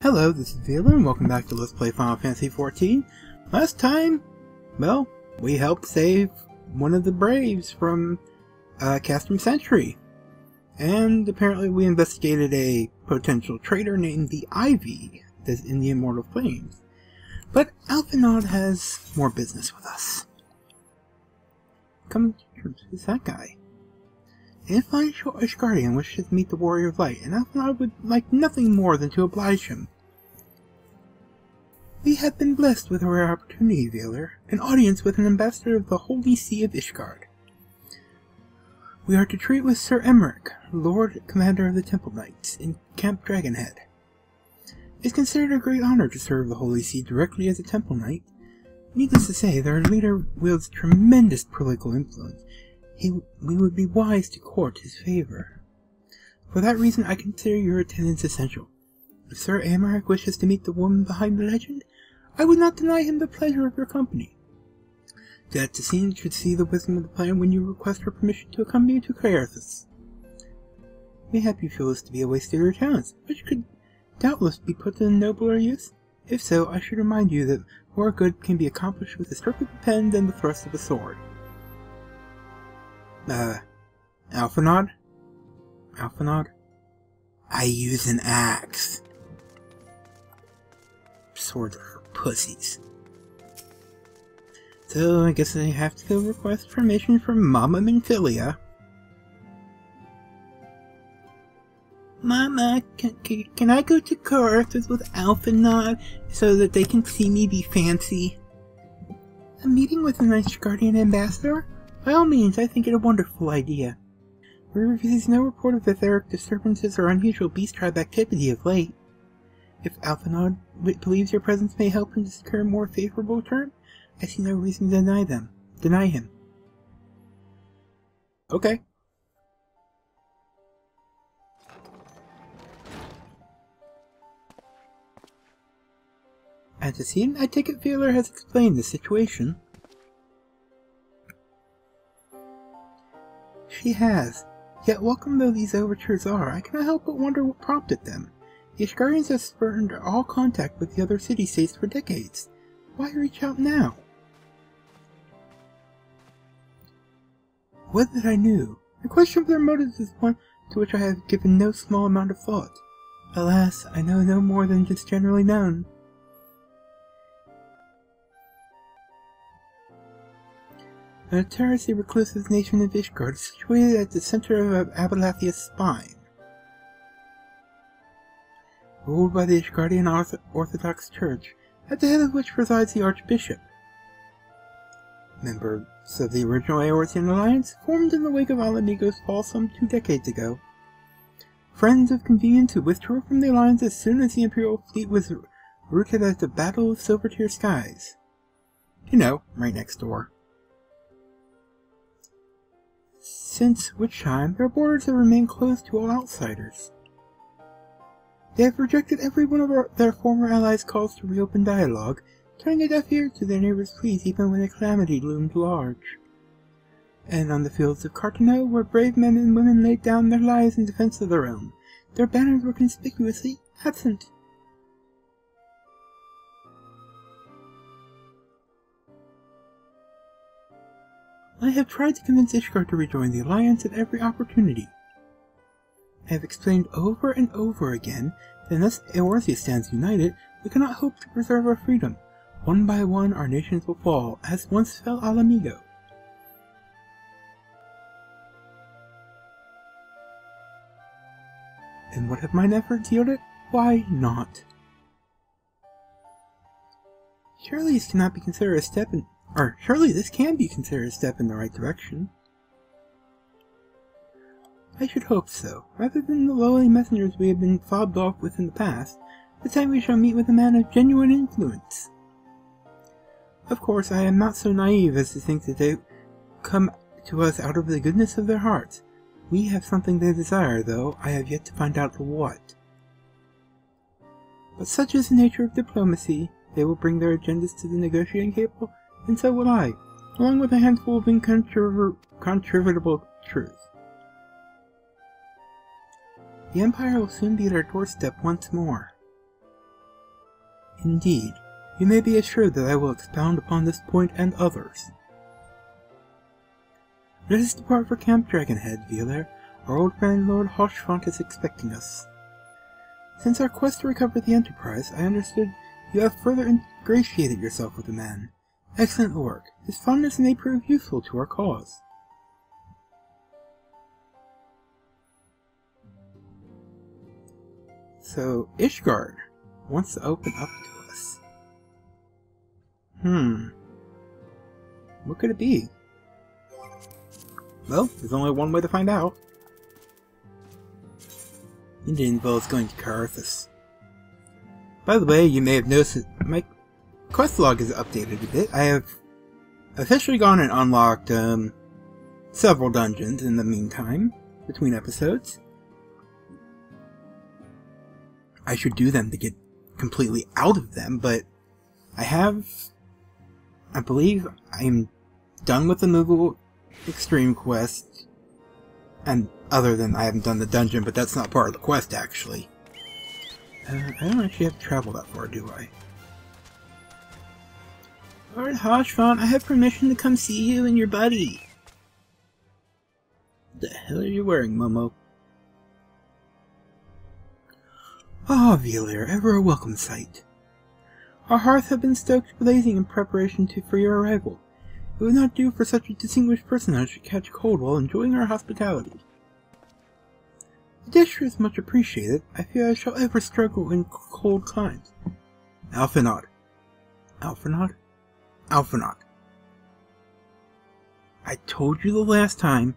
Hello, this is Vila, and welcome back to Let's Play Final Fantasy XIV. Last time, well, we helped save one of the Braves from Castrum Century. And apparently we investigated a potential traitor named the Ivy that's in the Immortal Flames. But Alphanod has more business with us. Come to terms with that guy. An influential Ishgardian wishes to meet the Warrior of Light, and Alphanod would like nothing more than to oblige him. We have been blessed with a rare opportunity, Veiler, an audience with an ambassador of the Holy See of Ishgard. We are to treat with Sir Emmerich, Lord Commander of the Temple Knights, in Camp Dragonhead. It is considered a great honor to serve the Holy See directly as a Temple Knight. Needless to say, their leader wields tremendous political influence. We would be wise to court his favor. For that reason, I consider your attendance essential. If Sir Emmerich wishes to meet the woman behind the legend, I would not deny him the pleasure of your company. The Attesine should see the wisdom of the plan when you request her permission to accompany you to Caerthus. Mayhap you feel this to be a waste of your talents, which could doubtless be put to nobler use. If so, I should remind you that more good can be accomplished with the stroke of a pen than the thrust of a sword. Alphanod? Alphanod? I use an axe. Swords are for pussies. So I guess I have to go request permission from Mama Minfilia. Mama, can I go to Caerthus with Alphanod so that they can see me be fancy? A meeting with an Ishgardian ambassador? By all means, I think it a wonderful idea. There is no report of etheric disturbances or unusual beast tribe activity of late. If Alphanod believes your presence may help him to secure a more favorable term, I see no reason to deny him. Okay. Attesine, I take it Veiler has explained the situation. She has. Yet welcome though these overtures are, I cannot help but wonder what prompted them. The Ishgardians have spurned all contact with the other city-states for decades. Why reach out now? Would that I knew. The question of their motives is one to which I have given no small amount of thought. Alas, I know no more than just generally known. The notoriously reclusive nation of Ishgard is situated at the center of Abelathia's spine. Ruled by the Ishgardian Orthodox Church, at the head of which resides the Archbishop. Members of the original Eorzean Alliance, formed in the wake of Alamigo's fall some 2 decades ago. Friends of convenience who withdrew from the Alliance as soon as the Imperial fleet was routed at the Battle of Silvertear Skies. You know, right next door. Since which time, their borders have remained closed to all outsiders. They have rejected every one of their former allies' calls to reopen dialogue, turning a deaf ear to their neighbors' pleas even when a calamity loomed large. And on the fields of Cartano, where brave men and women laid down their lives in defense of their realm, their banners were conspicuously absent. I have tried to convince Ishgard to rejoin the Alliance at every opportunity. I have explained over and over again that unless Eorzea stands united, we cannot hope to preserve our freedom. One by one our nations will fall, as once fell Alamigo. And what have mine efforts yielded? Why not? Surely this can be considered a step in the right direction. I should hope so. Rather than the lowly messengers we have been fobbed off with in the past, this time we shall meet with a man of genuine influence. Of course, I am not so naive as to think that they come to us out of the goodness of their hearts. We have something they desire, though I have yet to find out what. But such is the nature of diplomacy. They will bring their agendas to the negotiating table, and so will I, along with a handful of incontrovertible truth. The Empire will soon be at our doorstep once more. Indeed, you may be assured that I will expound upon this point and others. Let us depart for Camp Dragonhead, Violer. Our old friend Lord Hoshfont is expecting us. Since our quest to recover the Enterprise, I understood you have further ingratiated yourself with the man. Excellent work. His fondness may prove useful to our cause. So, Ishgard wants to open up to us. What could it be? Well, there's only one way to find out. It involves going to Carthus. By the way, you may have noticed that my quest log is updated a bit. I have officially gone and unlocked several dungeons in the meantime, between episodes. I should do them to get completely out of them, but I believe I'm done with the Moogle Extreme quest, and other than I haven't done the dungeon, but that's not part of the quest actually. I don't actually have to travel that far, do I? Lord Hoshfont, I have permission to come see you and your buddy. What the hell are you wearing, Momo? Ah, Violer, ever a welcome sight. Our hearths have been stoked blazing in preparation for your arrival. It would not do for such a distinguished personage to catch cold while enjoying our hospitality. The dish is much appreciated. I fear I shall ever struggle in cold climes. Alphinaud. Alphinaud? Alphinaud. I told you the last time,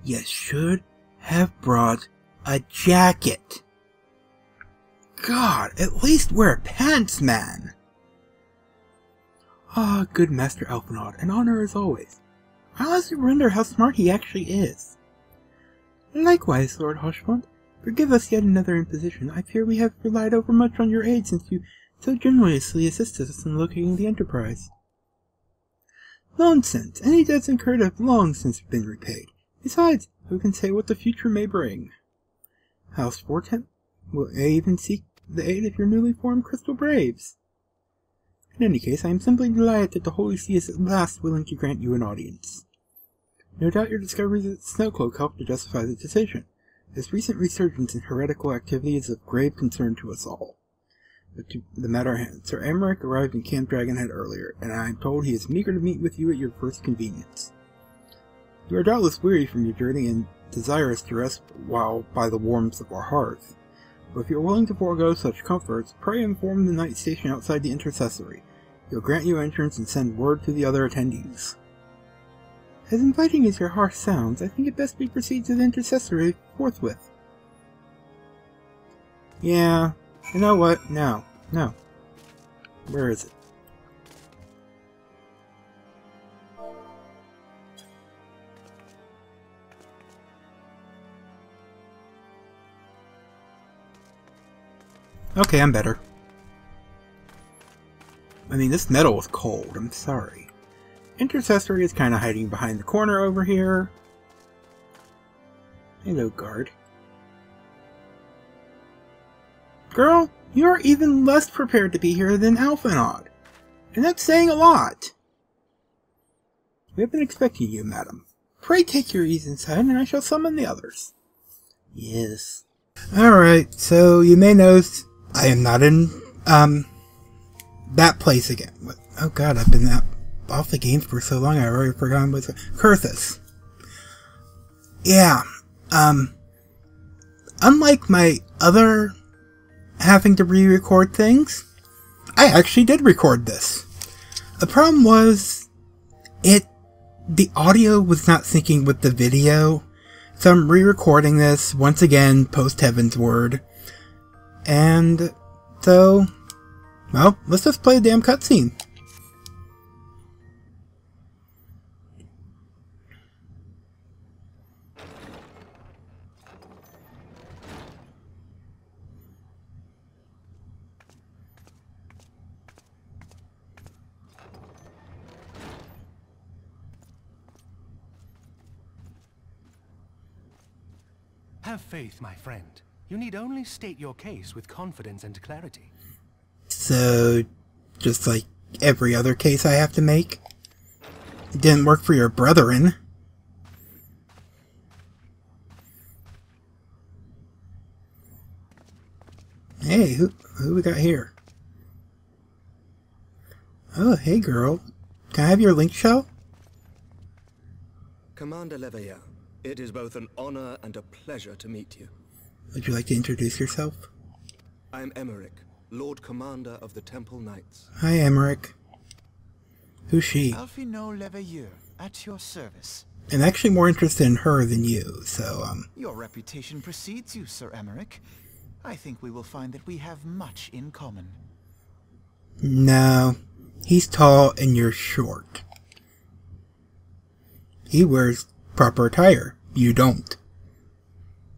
you should have brought a jacket. God, at least wear pants, man! Ah, good Master Alphinaud, an honor as always. I honestly wonder how smart he actually is. Likewise, Lord Hoshfont, forgive us yet another imposition. I fear we have relied overmuch on your aid since you so generously assisted us in locating the Enterprise. Nonsense! Any debts incurred have long since been repaid. Besides, who can say what the future may bring? House Fortemps will even seek the aid of your newly formed Crystal Braves. In any case, I am simply delighted that the Holy See is at last willing to grant you an audience. No doubt your discoveries at Snowcloak helped to justify the decision. This recent resurgence in heretical activity is of grave concern to us all. But to the matter at hand, Sir Emmerich arrived in Camp Dragonhead earlier, and I am told he is eager to meet with you at your first convenience. You are doubtless weary from your journey and desirous to rest while by the warmth of our hearth. But if you are willing to forego such comforts, pray inform the knight stationed outside the Intercessory. He'll grant you entrance and send word to the other attendees. As inviting as your hearth sounds, I think it best we proceed to the Intercessory forthwith. Yeah, you know what? No. Where is it? Okay, I'm better. I mean, this metal is cold, I'm sorry. Intercessory is kind of hiding behind the corner over here. Hello, guard. Girl, you're even less prepared to be here than Alphinaud. And that's saying a lot. We have been expecting you, madam. Pray take your ease inside, and I shall summon the others. Yes. Alright, so you may notice I am not in, that place again. Oh god, I've been off the game for so long I already forgot what's Carthus. Yeah, unlike my other having to re-record things, I actually did record this. The problem was, the audio was not syncing with the video, so I'm re-recording this once again post Heaven's Word, and so, well, let's just play the damn cutscene. Have faith, my friend. You need only state your case with confidence and clarity. So, just like every other case I have to make? It didn't work for your brethren. Hey, who we got here? Oh, hey girl. Can I have your link shell? Commander Leveilleur, it is both an honor and a pleasure to meet you. Would you like to introduce yourself? I am Emissary, Lord Commander of the Temple Knights. Hi, Emissary. Who's she? Alphino Leveilleur, at your service. I'm actually more interested in her than you, so, Your reputation precedes you, Sir Emmerich. I think we will find that we have much in common. No. He's tall and you're short. He wears proper attire. You don't.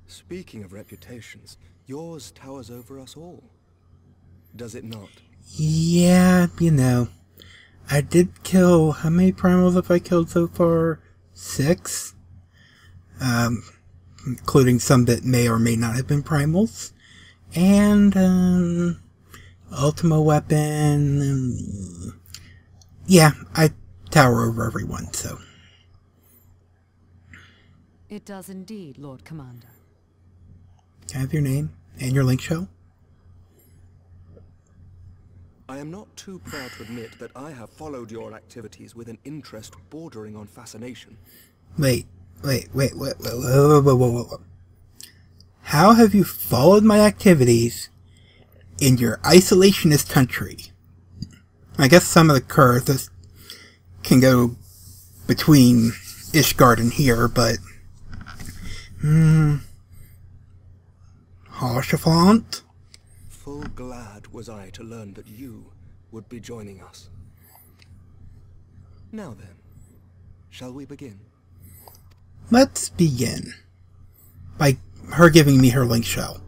Speaking of reputations, yours towers over us all. Does it not? Yeah, you know. I did kill... How many primals have I killed so far? 6? Including some that may or may not have been primals. And, Ultima weapon... yeah, I tower over everyone, so... It does indeed, Lord Commander. Can I have your name and your link shell? I am not too proud to admit that I have followed your activities with an interest bordering on fascination. Wait. How have you followed my activities in your isolationist country? I guess some of the curses can go between Ishgard and here, but... Harshafant? Full glad was I to learn that you would be joining us. Now then, shall we begin? Let's begin. By her giving me her link shell.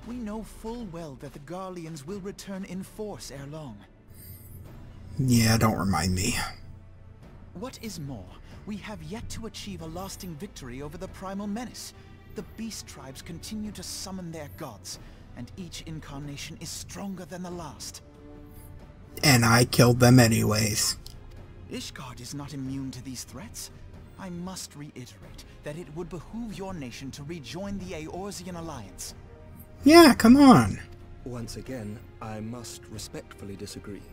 We know full well that the Garleans will return in force ere long. Yeah, don't remind me. What is more, we have yet to achieve a lasting victory over the primal menace. The beast tribes continue to summon their gods, and each incarnation is stronger than the last. And I killed them anyways. Ishgard is not immune to these threats. I must reiterate that it would behoove your nation to rejoin the Eorzean alliance. Yeah, come on. Once again, I must respectfully disagree.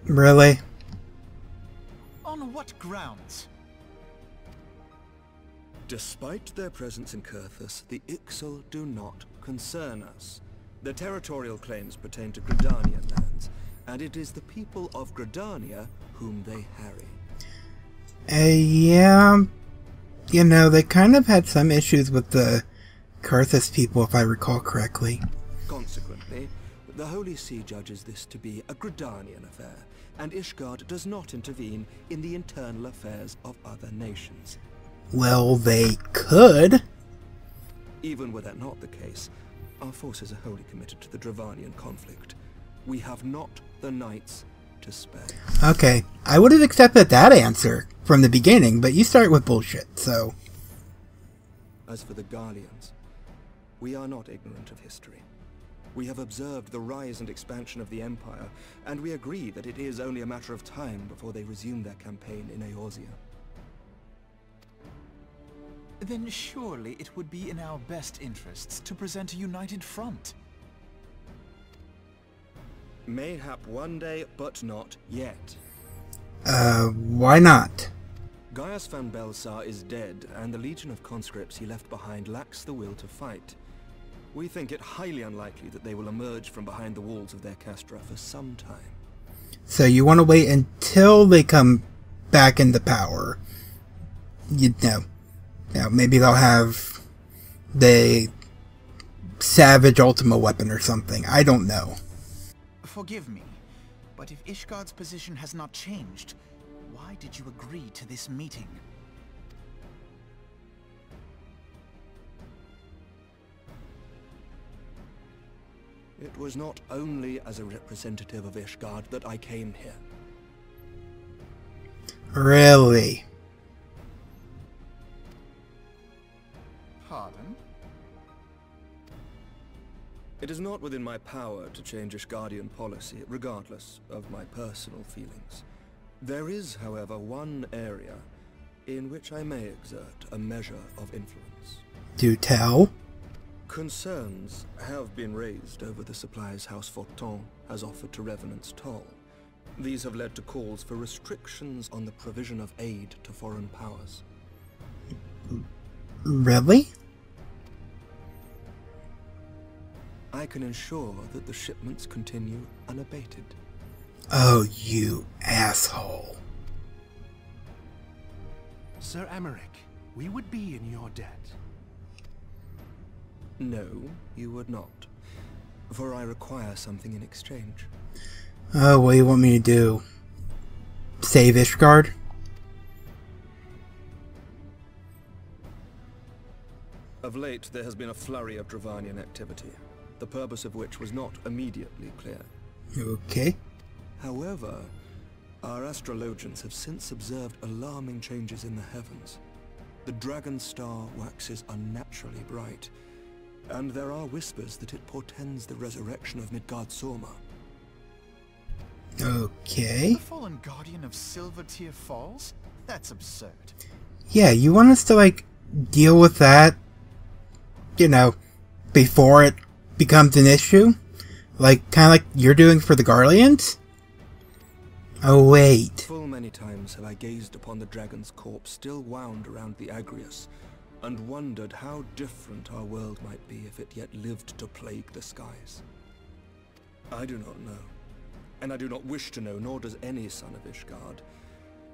Really? On what grounds? Despite their presence in Kurthus, the Ixal do not concern us. Their territorial claims pertain to Gridanian lands, and it is the people of Gridania whom they harry. Yeah. You know, they kind of had some issues with the Kurthus people, if I recall correctly. Consequently, the Holy See judges this to be a Gridanian affair, and Ishgard does not intervene in the internal affairs of other nations. Well, they could. Even were that not the case, our forces are wholly committed to the Dravanian conflict. We have not the knights to spare. Okay, I would have accepted that answer from the beginning, but you start with bullshit, so... As for the Garleans, we are not ignorant of history. We have observed the rise and expansion of the Empire, and we agree that it is only a matter of time before they resume their campaign in Eorzea. Then surely it would be in our best interests to present a united front. Mayhap one day, but not yet. Why not? Gaius van Belsar is dead, and the legion of conscripts he left behind lacks the will to fight. We think it highly unlikely that they will emerge from behind the walls of their castra for some time. So you want to wait until they come back into power. You know. Now, maybe they'll have the Savage Ultima weapon or something. I don't know. Forgive me, but if Ishgard's position has not changed, why did you agree to this meeting? It was not only as a representative of Ishgard that I came here. Really? Pardon? It is not within my power to change Ishgardian policy, regardless of my personal feelings. There is, however, one area in which I may exert a measure of influence. Do tell. Concerns have been raised over the supplies House Fortin has offered to Revenant's toll. These have led to calls for restrictions on the provision of aid to foreign powers. Really? I can ensure that the shipments continue unabated. Oh, you asshole. Sir Emeric, we would be in your debt. No, you would not. For I require something in exchange. Oh, what do you want me to do? Save Ishgard? Of late, there has been a flurry of Dravanian activity, the purpose of which was not immediately clear. Okay. However, our astrologians have since observed alarming changes in the heavens. The dragon star waxes unnaturally bright, and there are whispers that it portends the resurrection of Midgard-Sorma. Okay. The fallen guardian of Silvertear Falls? That's absurd. Yeah, you want us to, like, deal with that, you know, before it becomes an issue? Like, kind of like you're doing for the Guardians? Oh, wait. Full many times have I gazed upon the dragon's corpse still wound around the Agrius, and wondered how different our world might be if it yet lived to plague the skies. I do not know, and I do not wish to know, nor does any son of Ishgard.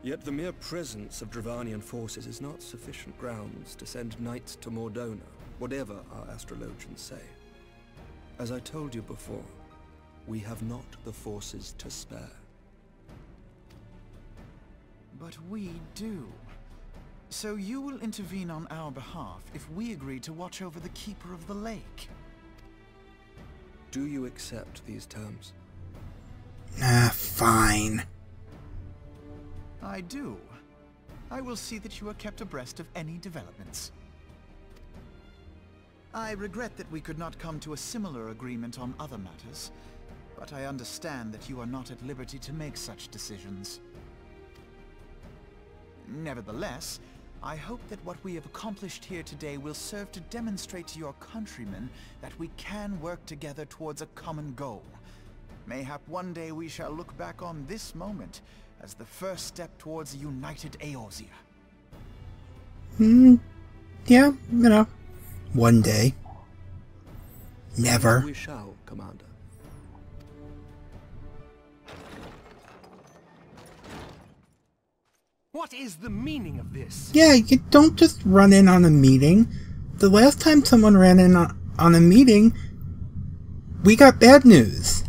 Yet the mere presence of Dravanian forces is not sufficient grounds to send knights to Mordona, whatever our astrologians say. As I told you before, we have not the forces to spare. But we do. So you will intervene on our behalf if we agree to watch over the Keeper of the Lake. Do you accept these terms? Fine. I do. I will see that you are kept abreast of any developments. I regret that we could not come to a similar agreement on other matters, but I understand that you are not at liberty to make such decisions. Nevertheless, I hope that what we have accomplished here today will serve to demonstrate to your countrymen that we can work together towards a common goal. Mayhap one day we shall look back on this moment as the first step towards a united Eorzea. Yeah, you know, one day. Never. We shall, Commander. What is the meaning of this? Yeah, you don't just run in on a meeting. The last time someone ran in on a meeting, we got bad news.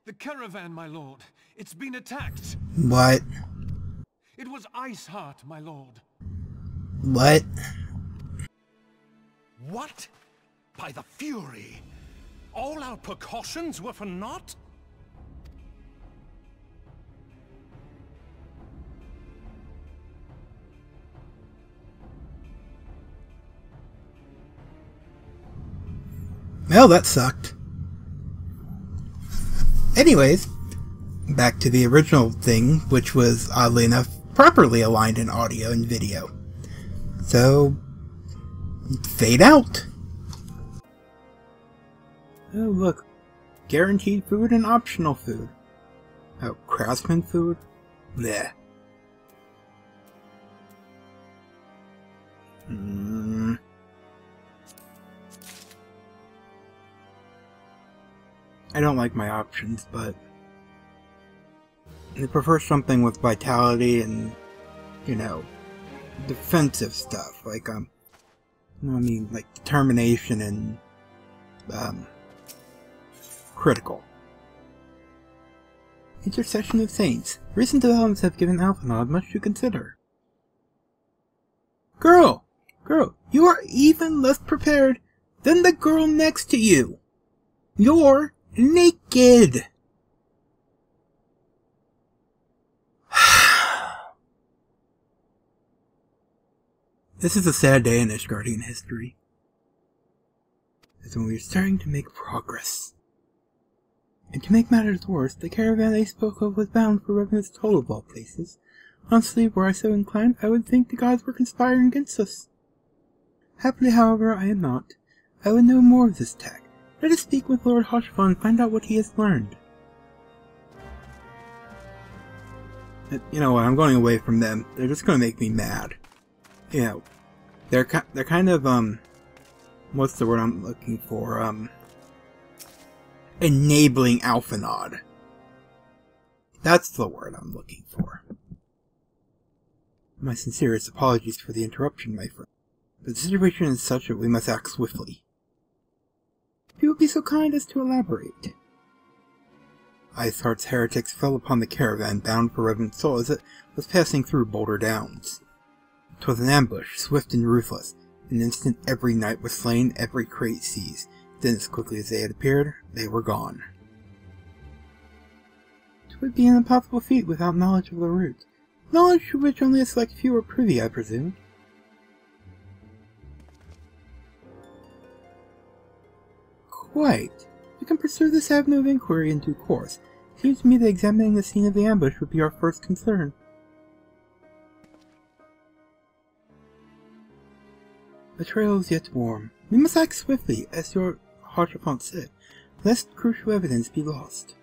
The caravan, my lord. It's been attacked. What? It was Iceheart, my lord. What? What? By the Fury! All our precautions were for naught? Well, that sucked. Anyways, back to the original thing, which was, oddly enough, properly aligned in audio and video. So, fade out. Oh, look. Guaranteed food and optional food. Oh, craftsman food? Bleh. I don't like my options, but I prefer something with vitality and, you know, defensive stuff, like, I mean, like determination and, critical. Intercession of Saints. Recent developments have given Alphanod much to consider. Girl, you are even less prepared than the girl next to you. You're naked. This is a sad day in Ishgardian history. is when we were starting to make progress. And to make matters worse, the caravan they spoke of was bound for Revenant's Toll of all places. Honestly, were I so inclined, I would think the gods were conspiring against us. Happily, however, I am not. I would know more of this attack. Let us speak with Lord Hoshva and find out what he has learned. You know what, I'm going away from them. They're just going to make me mad. You know, they're kind of, what's the word I'm looking for? Enabling Alphanod. That's the word I'm looking for. My sincerest apologies for the interruption, my friend. But the situation is such that we must act swiftly. If you would be so kind as to elaborate. Iceheart's heretics fell upon the caravan bound for Revenant's Soul as it was passing through Boulder Downs. 'Twas an ambush, swift and ruthless. In an instant every knight was slain, every crate seized. Then as quickly as they had appeared, they were gone. 'Twould be an impossible feat without knowledge of the route. Knowledge to which only a select few are privy, I presume. Quite. We can pursue this avenue of inquiry in due course. It seems to me that examining the scene of the ambush would be our first concern. The trail is yet warm. We must act swiftly, as your Hoshafant said, lest crucial evidence be lost.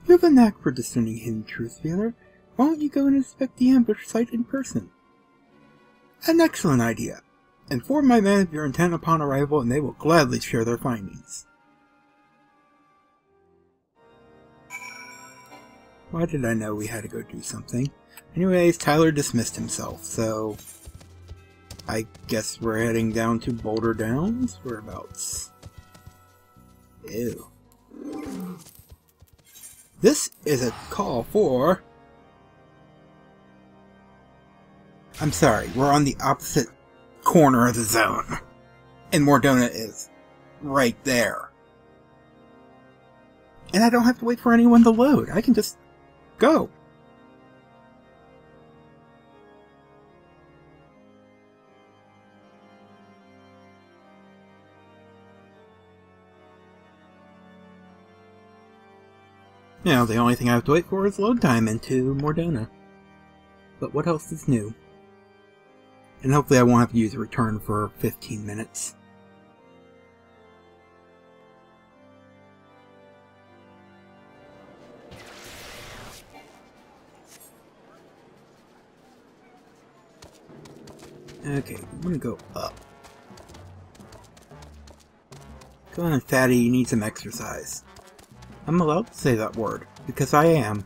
You have a knack for discerning hidden truth, Veiler. Why don't you go and inspect the ambush site in person? An excellent idea. Inform my men of your intent upon arrival, and they will gladly share their findings. Why did I know we had to go do something? Anyways, Tyler dismissed himself, so I guess we're heading down to Boulder Downs? Whereabouts? Ew. This is a call for... I'm sorry, we're on the opposite corner of the zone. And Mordona is right there. And I don't have to wait for anyone to load. I can just go. You know, the only thing I have to wait for is load time into Mordona. But what else is new? And hopefully I won't have to use a return for 15 minutes. Okay, I'm gonna go up. Go on, fatty, you need some exercise. I'm allowed to say that word, because I am.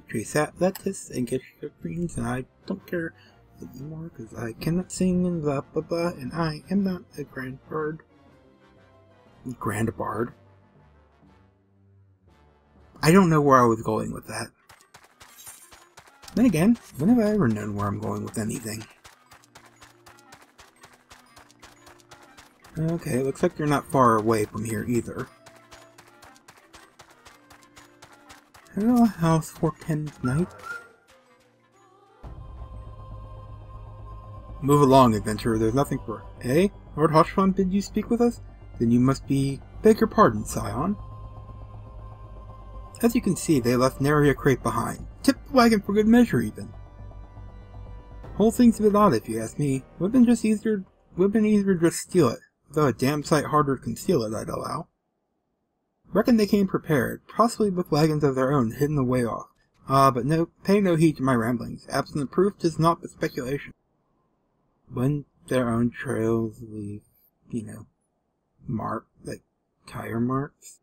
Trace that lettuce and get your greens, and I don't care anymore because I cannot sing and blah blah blah, and I am not a grand bard. Grand bard? I don't know where I was going with that. Then again, when have I ever known where I'm going with anything? Okay, looks like you're not far away from here either. Hello, House 410 Knight. Move along, adventurer. There's nothing for... Hey? Lord Hoshfon bid you speak with us? Then you must be... Beg your pardon, Scion. As you can see, they left nary a crate behind. Tipped the wagon for good measure, even. Whole thing's a bit odd, if you ask me. Would've been easier to just steal it. Though a damn sight harder to conceal it, I'd allow. Reckon they came prepared, possibly with wagons of their own hidden away off. But no, pay no heed to my ramblings. Absent proof tis naught but speculation. When their own trails leave, you know, like tire marks.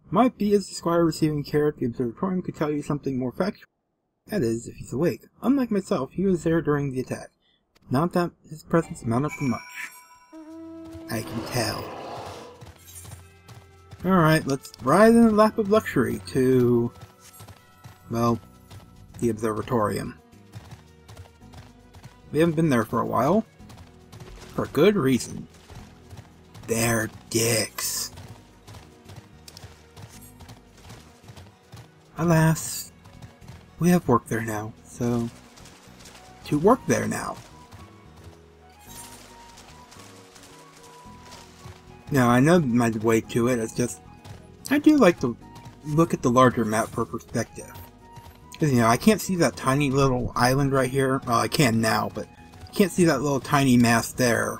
Might be as the squire receiving care at the observatorium could tell you something more factual. That is, if he's awake. Unlike myself, he was there during the attack. Not that his presence amounted to much. I can tell. Alright, let's ride in a lap of luxury to, well, the observatorium. We haven't been there for a while. For good reason. They're dicks. Alas. We have work there now, so... to work there now. Now, I know my way to it, it's just... I do like to look at the larger map for perspective. Because, you know, I can't see that tiny little island right here. Well, I can now, but I can't see that little tiny mass there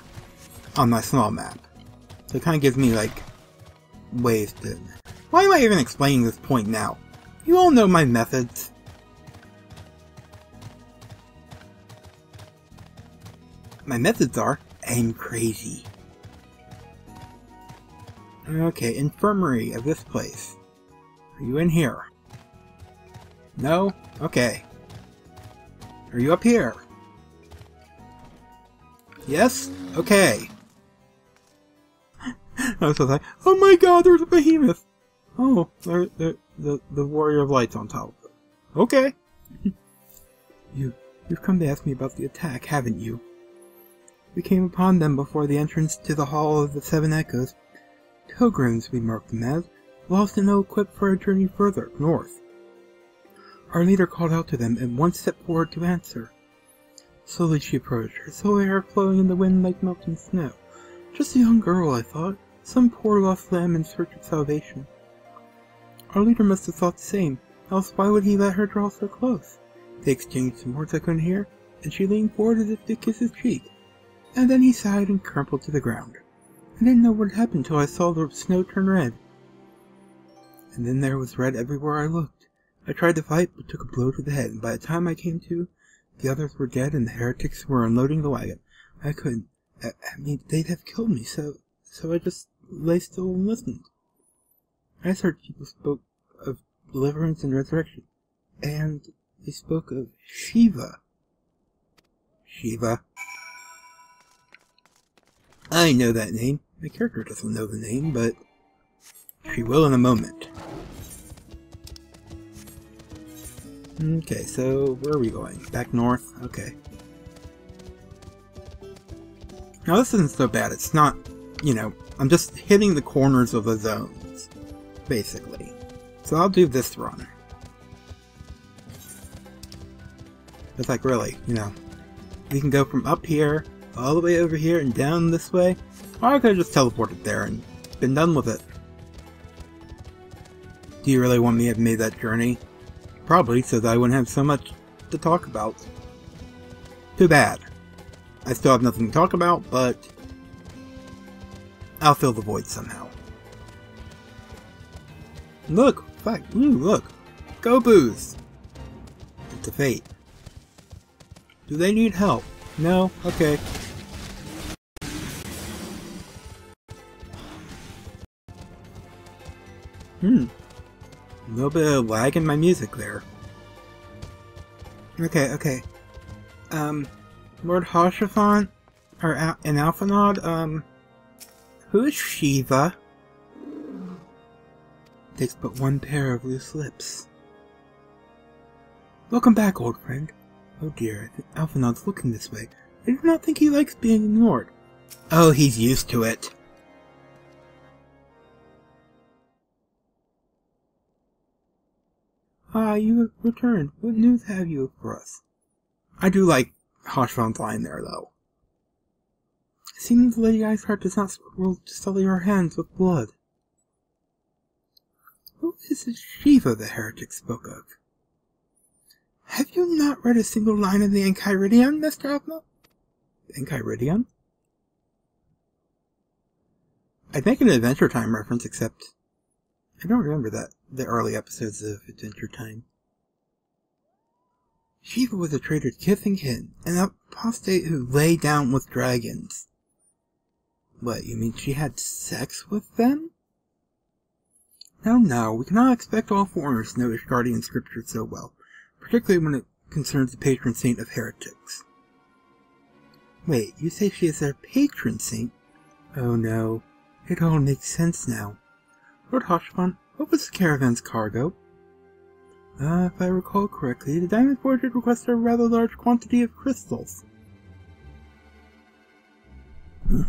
on my small map. So it kind of gives me, like, ways to... Why am I even explaining this point now? You all know my methods. My methods are, I'm crazy. Okay, infirmary of this place. Are you in here? No? Okay. Are you up here? Yes? Okay. I was like, oh my god, there's a behemoth! Oh, the warrior of light's on top of it. Okay. You've come to ask me about the attack, haven't you? We came upon them before the entrance to the Hall of the Seven Echoes. Pilgrims, we marked them as, lost and ill-equipped for a journey further, north. Our leader called out to them and one stepped forward to answer. Slowly she approached, her silver hair flowing in the wind like melting snow. Just a young girl, I thought. Some poor lost lamb in search of salvation. Our leader must have thought the same, else why would he let her draw so close? They exchanged some words I couldn't hear, and she leaned forward as if to kiss his cheek. And then he sighed and crumpled to the ground. I didn't know what had happened till I saw the snow turn red. And then there was red everywhere I looked. I tried to fight, but took a blow to the head, and by the time I came to, the others were dead and the heretics were unloading the wagon. I couldn't. I mean, they'd have killed me, so I just lay still and listened. I heard people spoke of deliverance and resurrection, and they spoke of Shiva. Shiva. I know that name. My character doesn't know the name, but she will in a moment. Okay, so where are we going? Back north? Okay. Now this isn't so bad. It's not, you know, I'm just hitting the corners of the zones, basically. So I'll do this run. It's like, really, you know, we can go from up here all the way over here and down this way, or I could have just teleported there and been done with it. Do you really want me to have made that journey? Probably, so that I wouldn't have so much to talk about. Too bad. I still have nothing to talk about, but I'll fill the void somehow. Look! Look! Go Boos! It's a fate. Do they need help? No? Okay. A little bit of lag in my music there. Okay. Lord Hoshafon? Or an Alphanod? Who is Shiva? Takes but one pair of loose lips. Welcome back, old friend. Oh dear, Alphanod's looking this way. I do not think he likes being ignored. Oh, he's used to it. Ah, you have returned. What news have you for us? I do like Hoshfon's line there, though. It seems Lady Ishgard does not scruple to sully her hands with blood. Who is this Shiva the heretic spoke of? Have you not read a single line of the Enchiridion, Mr. Alpha? Enchiridion? I'd make an Adventure Time reference, except I don't remember the early episodes of Adventure Time. Shiva was a traitor to kith and kin, an apostate who lay down with dragons. What, you mean she had sex with them? No, we cannot expect all foreigners to know Ishgardian scripture so well, particularly when it concerns the patron saint of heretics. Wait, you say she is their patron saint? Oh no, it all makes sense now. Lord Hoshfon, what was the caravan's cargo? If I recall correctly, the Diamond Forge had requested a rather large quantity of crystals. Do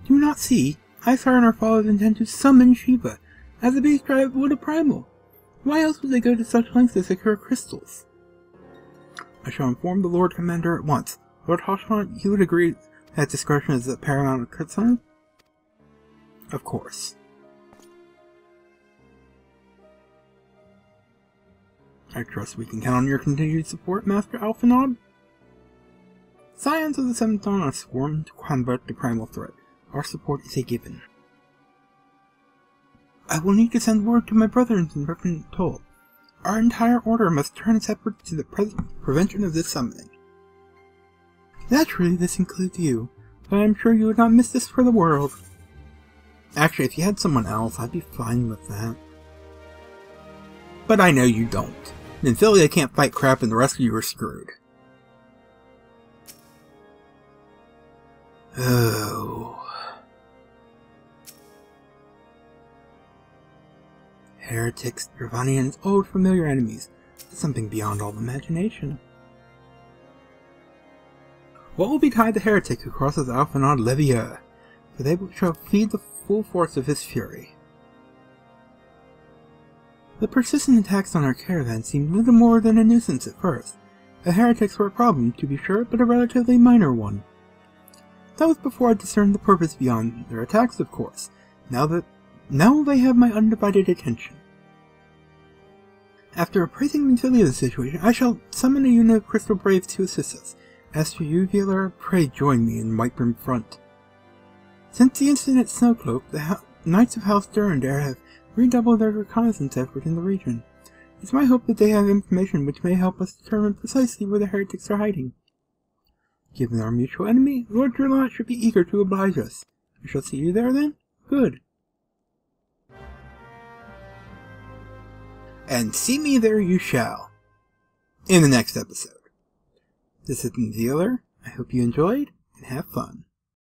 you not see? Ishgard and her followers intend to summon Shiva. As a beast tribe would a primal. Why else would they go to such lengths to secure crystals? I shall inform the Lord Commander at once. Lord Hoshmont, you would agree that discretion is of paramount concern? Of course. I trust we can count on your continued support, Master Alphanod. Scions of the Seventh Dawn are sworn to combat the primal threat. Our support is a given. I will need to send word to my brothers in Reverend Toll. Our entire order must turn its efforts to the prevention of this summoning. Naturally, this includes you, but I am sure you would not miss this for the world. Actually, if you had someone else, I'd be fine with that. But I know you don't. Nymphilia can't fight crap and the rest of you are screwed. Oh. Heretics, Dravanians, old familiar enemies. Something beyond all imagination. What will betide the heretic who crosses Alphanod Levier? For they shall feed the full force of his fury. The persistent attacks on our caravan seemed little more than a nuisance at first. The heretics were a problem, to be sure, but a relatively minor one. That was before I discerned the purpose beyond their attacks, of course. Now they have my undivided attention. After appraising Nymphialia's situation, I shall summon a unit of Crystal Braves to assist us. As for you, Velar, pray join me in Whitebrim Front. Since the incident at Snowcloak, the Knights of House Durandare have redoubled their reconnaissance effort in the region. It's my hope that they have information which may help us determine precisely where the heretics are hiding. Given our mutual enemy, Lord Drillot should be eager to oblige us. I shall see you there then? Good. And see me there you shall. In the next episode. This has been Velar. I hope you enjoyed, and have fun.